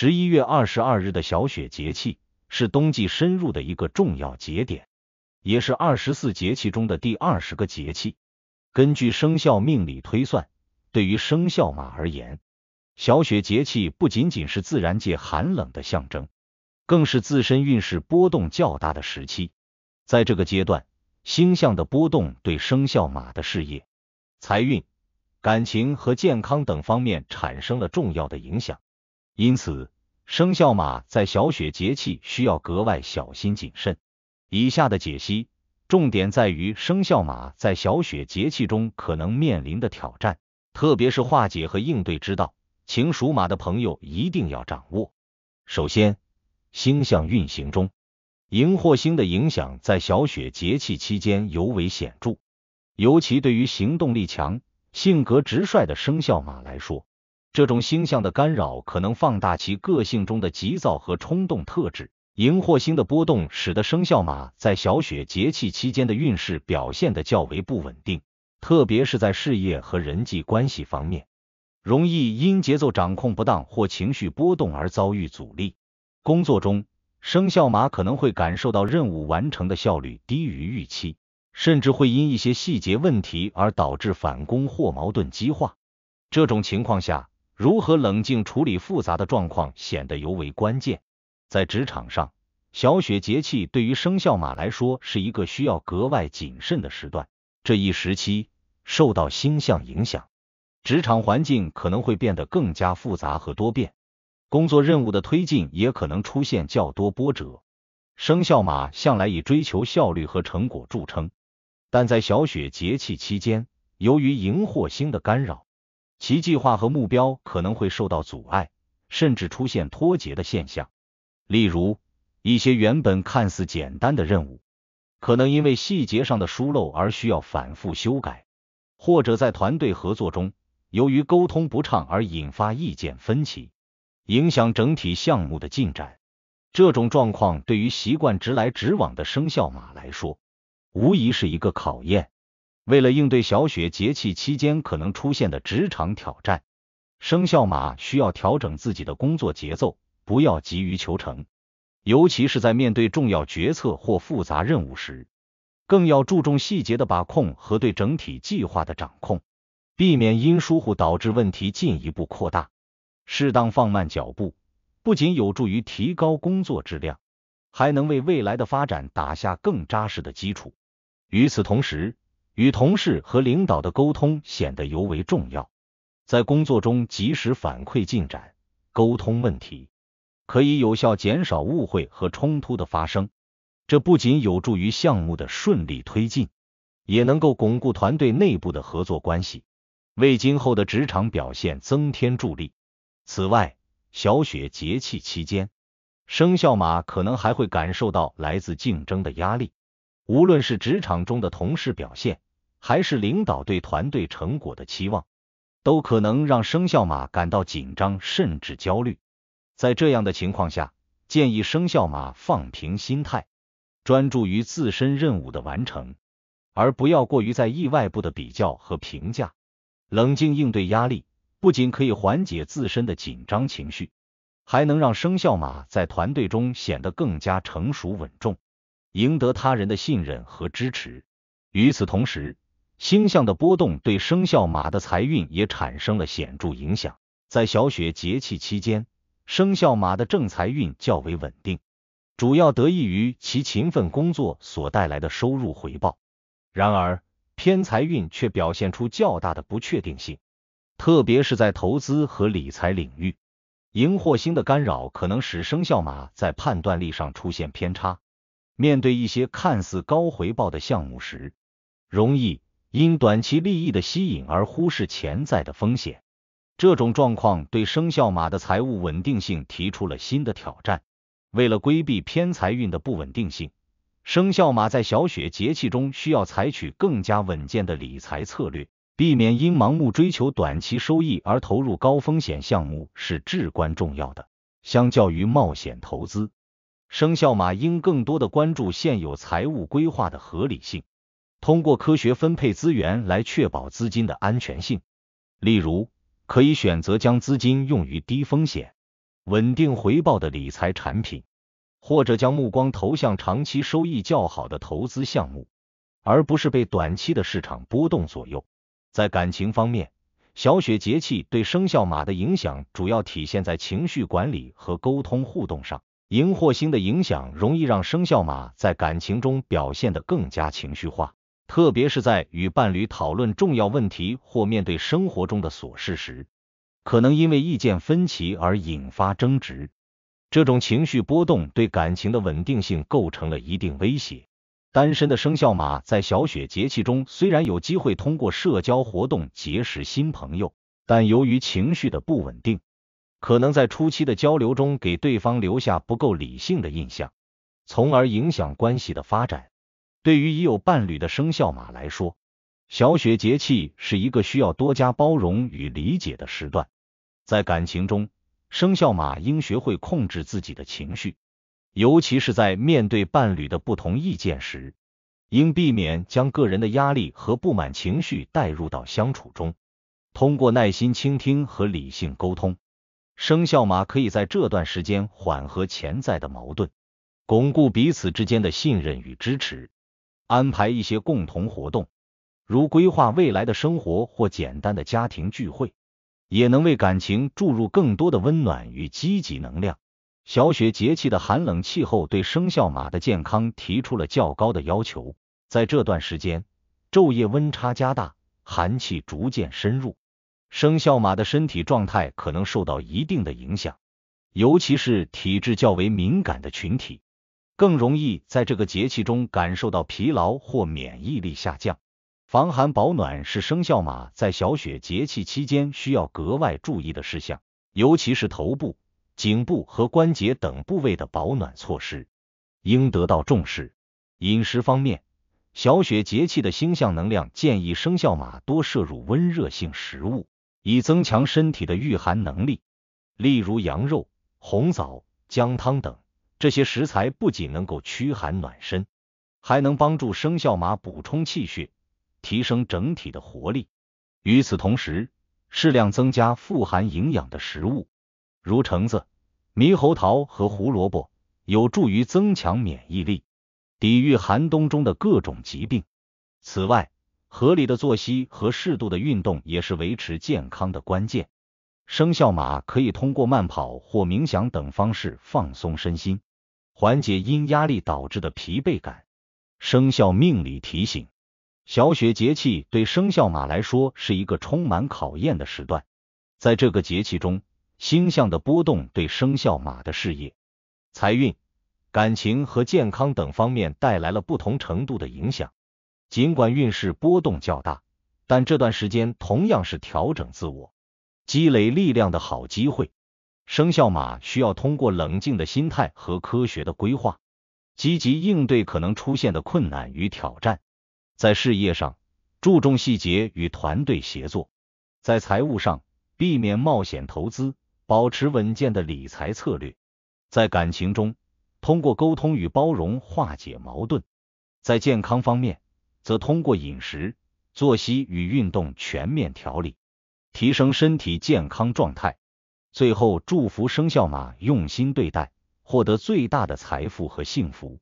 11月22日的小雪节气是冬季深入的一个重要节点，也是24节气中的第20个节气。根据生肖命理推算，对于生肖马而言，小雪节气不仅仅是自然界寒冷的象征，更是自身运势波动较大的时期。在这个阶段，星象的波动对生肖马的事业、财运、感情和健康等方面产生了重要的影响。因此，生肖马在小雪节气需要格外小心谨慎。以下的解析重点在于生肖马在小雪节气中可能面临的挑战，特别是化解和应对之道，请属马的朋友一定要掌握。首先，星象运行中，荧惑星的影响在小雪节气期间尤为显著，尤其对于行动力强、性格直率的生肖马来说，这种星象的干扰可能放大其个性中的急躁和冲动特质。荧惑星的波动使得生肖马在小雪节气期间的运势表现得较为不稳定，特别是在事业和人际关系方面，容易因节奏掌控不当或情绪波动而遭遇阻力。工作中，生肖马可能会感受到任务完成的效率低于预期，甚至会因一些细节问题而导致返工或矛盾激化。这种情况下，如何冷静处理复杂的状况显得尤为关键。在职场上，小雪节气对于生肖马来说是一个需要格外谨慎的时段。这一时期受到星象影响，职场环境可能会变得更加复杂和多变，工作任务的推进也可能出现较多波折。生肖马向来以追求效率和成果著称，但在小雪节气期间，由于荧惑星的干扰，其计划和目标可能会受到阻碍，甚至出现脱节的现象。例如，一些原本看似简单的任务，可能因为细节上的疏漏而需要反复修改，或者在团队合作中，由于沟通不畅而引发意见分歧，影响整体项目的进展。这种状况对于习惯直来直往的生肖马来说，无疑是一个考验。为了应对小雪节气期间可能出现的职场挑战，生肖马需要调整自己的工作节奏，不要急于求成，尤其是在面对重要决策或复杂任务时，更要注重细节的把控和对整体计划的掌控，避免因疏忽导致问题进一步扩大。适当放慢脚步，不仅有助于提高工作质量，还能为未来的发展打下更扎实的基础。与此同时，与同事和领导的沟通显得尤为重要。在工作中及时反馈进展，沟通问题，可以有效减少误会和冲突的发生。这不仅有助于项目的顺利推进，也能够巩固团队内部的合作关系，为今后的职场表现增添助力。此外，小雪节气期间，生肖马可能还会感受到来自竞争的压力，无论是职场中的同事表现，还是领导对团队成果的期望，都可能让生肖马感到紧张甚至焦虑。在这样的情况下，建议生肖马放平心态，专注于自身任务的完成，而不要过于在意外部的比较和评价。冷静应对压力，不仅可以缓解自身的紧张情绪，还能让生肖马在团队中显得更加成熟稳重，赢得他人的信任和支持。与此同时，星象的波动对生肖马的财运也产生了显著影响。在小雪节气期间，生肖马的正财运较为稳定，主要得益于其勤奋工作所带来的收入回报。然而，偏财运却表现出较大的不确定性，特别是在投资和理财领域。荧惑星的干扰可能使生肖马在判断力上出现偏差，面对一些看似高回报的项目时，容易因短期利益的吸引而忽视潜在的风险。这种状况对生肖马的财务稳定性提出了新的挑战。为了规避偏财运的不稳定性，生肖马在小雪节气中需要采取更加稳健的理财策略，避免因盲目追求短期收益而投入高风险项目是至关重要的。相较于冒险投资，生肖马应更多的关注现有财务规划的合理性，通过科学分配资源来确保资金的安全性。例如，可以选择将资金用于低风险、稳定回报的理财产品，或者将目光投向长期收益较好的投资项目，而不是被短期的市场波动左右。在感情方面，小雪节气对生肖马的影响主要体现在情绪管理和沟通互动上。荧惑星的影响容易让生肖马在感情中表现得更加情绪化，特别是在与伴侣讨论重要问题或面对生活中的琐事时，可能因为意见分歧而引发争执。这种情绪波动对感情的稳定性构成了一定威胁。单身的生肖马在小雪节气中虽然有机会通过社交活动结识新朋友，但由于情绪的不稳定，可能在初期的交流中给对方留下不够理性的印象，从而影响关系的发展。对于已有伴侣的生肖马来说，小雪节气是一个需要多加包容与理解的时段。在感情中，生肖马应学会控制自己的情绪，尤其是在面对伴侣的不同意见时，应避免将个人的压力和不满情绪带入到相处中。通过耐心倾听和理性沟通，生肖马可以在这段时间缓和潜在的矛盾，巩固彼此之间的信任与支持。安排一些共同活动，如规划未来的生活或简单的家庭聚会，也能为感情注入更多的温暖与积极能量。小雪节气的寒冷气候对生肖马的健康提出了较高的要求，在这段时间，昼夜温差加大，寒气逐渐深入，生肖马的身体状态可能受到一定的影响，尤其是体质较为敏感的群体，更容易在这个节气中感受到疲劳或免疫力下降。防寒保暖是生肖马在小雪节气期间需要格外注意的事项，尤其是头部、颈部和关节等部位的保暖措施应得到重视。饮食方面，小雪节气的星象能量建议生肖马多摄入温热性食物，以增强身体的御寒能力，例如羊肉、红枣、姜汤等。这些食材不仅能够驱寒暖身，还能帮助生肖马补充气血，提升整体的活力。与此同时，适量增加富含营养的食物，如橙子、猕猴桃和胡萝卜，有助于增强免疫力，抵御寒冬中的各种疾病。此外，合理的作息和适度的运动也是维持健康的关键。生肖马可以通过慢跑或冥想等方式放松身心，缓解因压力导致的疲惫感。生肖命理提醒：小雪节气对生肖马来说是一个充满考验的时段。在这个节气中，星象的波动对生肖马的事业、财运、感情和健康等方面带来了不同程度的影响。尽管运势波动较大，但这段时间同样是调整自我、积累力量的好机会。生肖马需要通过冷静的心态和科学的规划，积极应对可能出现的困难与挑战。在事业上，注重细节与团队协作；在财务上，避免冒险投资，保持稳健的理财策略；在感情中，通过沟通与包容化解矛盾；在健康方面，则通过饮食、作息与运动全面调理，提升身体健康状态。最后，祝福生肖马用心对待，获得最大的财富和幸福。